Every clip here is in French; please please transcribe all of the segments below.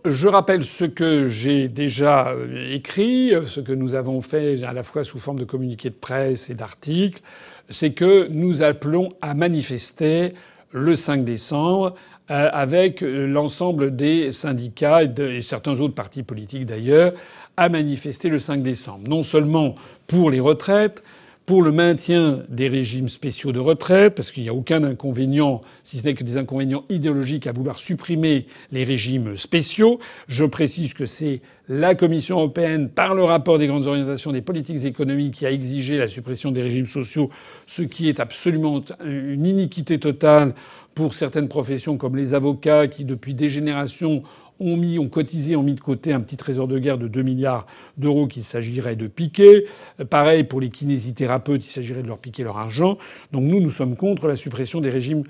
Je rappelle ce que j'ai déjà écrit, ce que nous avons fait à la fois sous forme de communiqué de presse et d'articles, c'est que nous appelons à manifester le 5 décembre avec l'ensemble des syndicats et certains autres partis politiques d'ailleurs, à manifester le 5 décembre. Non seulement pour les retraites, pour le maintien des régimes spéciaux de retraite, parce qu'il n'y a aucun inconvénient, si ce n'est que des inconvénients idéologiques, à vouloir supprimer les régimes spéciaux. Je précise que c'est la Commission européenne, par le rapport des grandes orientations des politiques économiques, qui a exigé la suppression des régimes sociaux, ce qui est absolument une iniquité totale pour certaines professions comme les avocats, qui depuis des générations ont cotisé, ont mis de côté un petit trésor de guerre de 2 milliards d'euros qu'il s'agirait de piquer. Pareil pour les kinésithérapeutes, il s'agirait de leur piquer leur argent. Donc nous sommes contre la suppression des régimes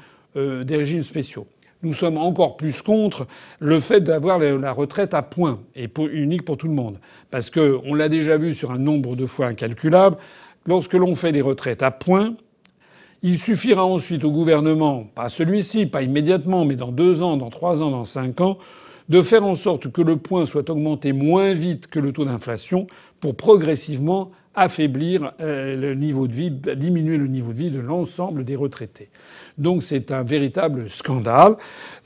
spéciaux. Nous sommes encore plus contre le fait d'avoir la retraite à points et unique pour tout le monde. Parce que on l'a déjà vu sur un nombre de fois incalculable. Lorsque l'on fait des retraites à points, il suffira ensuite au gouvernement, pas celui-ci, pas immédiatement, mais dans 2 ans, dans 3 ans, dans 5 ans, de faire en sorte que le point soit augmenté moins vite que le taux d'inflation pour progressivement affaiblir le niveau de vie, diminuer le niveau de vie de l'ensemble des retraités. Donc c'est un véritable scandale.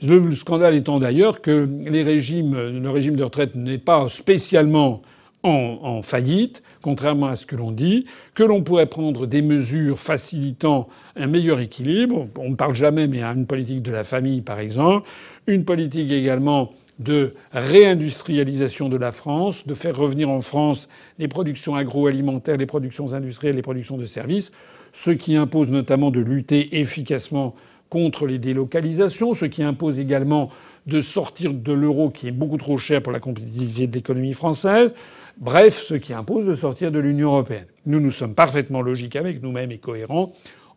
Le scandale étant d'ailleurs que le régime de retraite n'est pas spécialement en faillite, contrairement à ce que l'on dit, que l'on pourrait prendre des mesures facilitant un meilleur équilibre. On ne parle jamais, mais à une politique de la famille, par exemple. Une politique également de réindustrialisation de la France, de faire revenir en France les productions agroalimentaires, les productions industrielles, les productions de services, ce qui impose notamment de lutter efficacement contre les délocalisations, ce qui impose également de sortir de l'euro qui est beaucoup trop cher pour la compétitivité de l'économie française. Bref, ce qui impose de sortir de l'Union européenne. Nous sommes parfaitement logiques avec nous-mêmes et cohérents.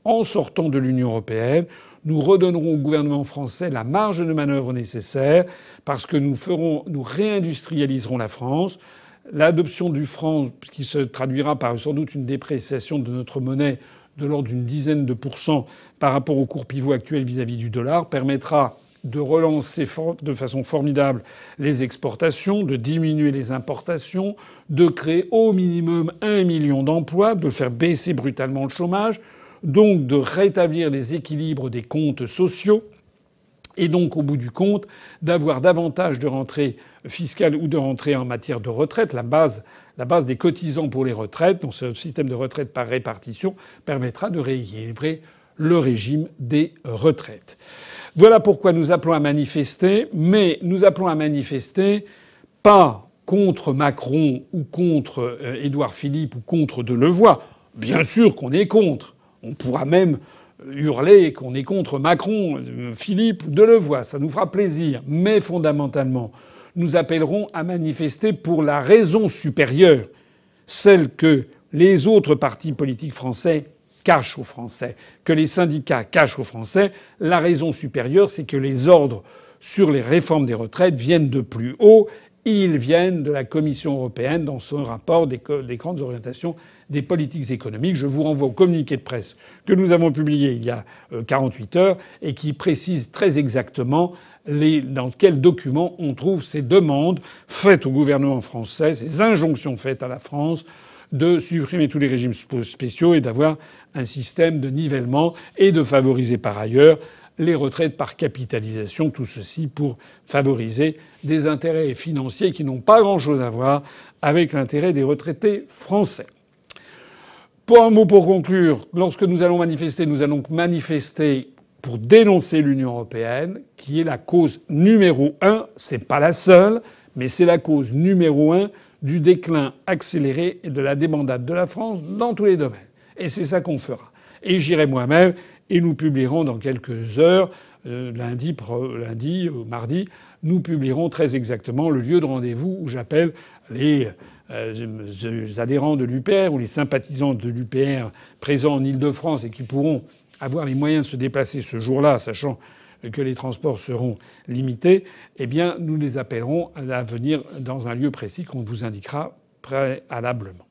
En sortant de l'Union européenne, nous redonnerons au gouvernement français la marge de manœuvre nécessaire parce que nous réindustrialiserons la France. L'adoption du franc, qui se traduira par sans doute une dépréciation de notre monnaie de l'ordre d'une dizaine de % par rapport au cours pivot actuel vis-à-vis du dollar, permettra de relancer de façon formidable les exportations, de diminuer les importations, de créer au minimum 1 million d'emplois, de faire baisser brutalement le chômage, donc de rétablir les équilibres des comptes sociaux et donc au bout du compte d'avoir davantage de rentrées fiscales ou de rentrées en matière de retraite. La base des cotisants pour les retraites, donc ce système de retraite par répartition, permettra de rééquilibrer le régime des retraites. Voilà pourquoi nous appelons à manifester, mais nous appelons à manifester pas contre Macron ou contre Édouard Philippe ou contre Delevoye. Bien sûr qu'on est contre. On pourra même hurler qu'on est contre Macron, Philippe ou Delevoye. Ça nous fera plaisir. Mais fondamentalement, nous appellerons à manifester pour la raison supérieure, celle que les autres partis politiques français cachent aux Français, que les syndicats cachent aux Français. La raison supérieure, c'est que les ordres sur les réformes des retraites viennent de plus haut. Ils viennent de la Commission européenne dans son rapport des grandes orientations des politiques économiques. Je vous renvoie au communiqué de presse que nous avons publié il y a 48 heures et qui précise très exactement dans quel document on trouve ces demandes faites au gouvernement français, ces injonctions faites à la France de supprimer tous les régimes spéciaux et d'avoir un système de nivellement et de favoriser par ailleurs les retraites par capitalisation, tout ceci pour favoriser des intérêts financiers qui n'ont pas grand-chose à voir avec l'intérêt des retraités français. Pour un mot pour conclure, lorsque nous allons manifester pour dénoncer l'Union européenne, qui est la cause numéro 1, c'est pas la seule, mais c'est la cause numéro 1 du déclin accéléré et de la débandade de la France dans tous les domaines. Et c'est ça qu'on fera. Et j'irai moi-même et nous publierons dans quelques heures, lundi, mardi, nous publierons très exactement le lieu de rendez-vous où j'appelle les adhérents de l'UPR ou les sympathisants de l'UPR présents en Île-de-France et qui pourront avoir les moyens de se déplacer ce jour-là, sachant que les transports seront limités, eh bien, nous les appellerons à venir dans un lieu précis qu'on vous indiquera préalablement.